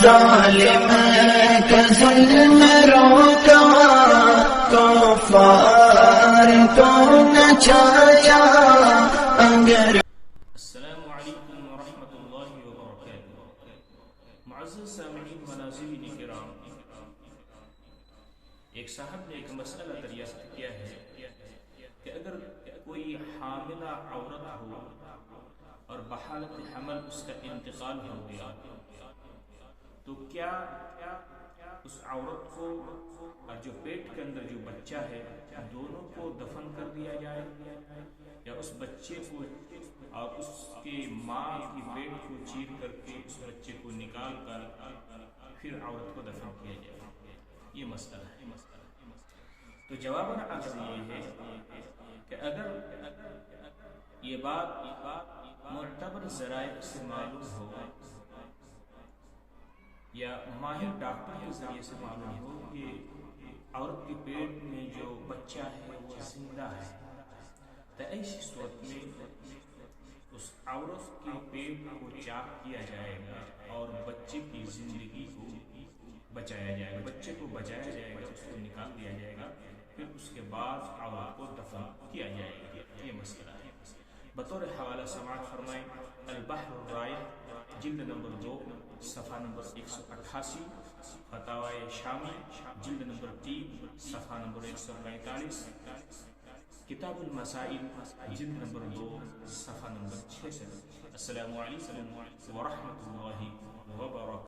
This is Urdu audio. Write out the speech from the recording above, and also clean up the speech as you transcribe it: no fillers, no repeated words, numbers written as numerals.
ظالم کا ظلم روکا، کفار کو نچایا اگر۔ السلام علیکم ورحمۃ اللہ وبرکاتہ۔ معزز سامعین مناظرین کرام، ایک صاحب نے ایک مسئلہ دریافت کیا ہے کہ اگر کوئی حاملہ عورت ہو اور بحالت حمل اس کا انتقال ہو گیا تو کیا اس عورت کو اور جو پیٹ کے اندر جو بچہ ہے دونوں کو دفن کر دیا جائے، یا اس بچے کو اور اس کی ماں کی پیٹ کو چیر کر کے اس بچے کو نکال کر پھر عورت کو دفن کیا جائے؟ یہ مسئلہ ہے۔ تو جواباً عرض یہ ہے کہ اگر یہ بات معتبر ذرائع سے معلوم ہو یا ماہر ڈاکٹر کے ذریعے سے معلوم ہو کہ عورت کے پیٹ میں جو بچہ ہے وہ زندہ ہے، تو ایسی صورت میں اس عورت کے پیٹ کو چاک کیا جائے گا اور بچے کی زندگی کو بچایا جائے گا، بچے کو بچایا جائے گا، اس کو نکال دیا جائے گا، پھر اس کے بعد عورت کو دفن کیا جائے گا۔ یہ مسئلہ ہے۔ بطور حوالہ سماعت فرمائیں البحر الرائق، جلد نمبر 2، صفحہ نمبر 188، فتاوی شامی، جلد نمبر 3، صفحہ نمبر 145، کتاب المسائل، جلد نمبر 2، صفحہ نمبر 66۔ السلام علیکم ورحمۃ اللہ وبرکاتہ۔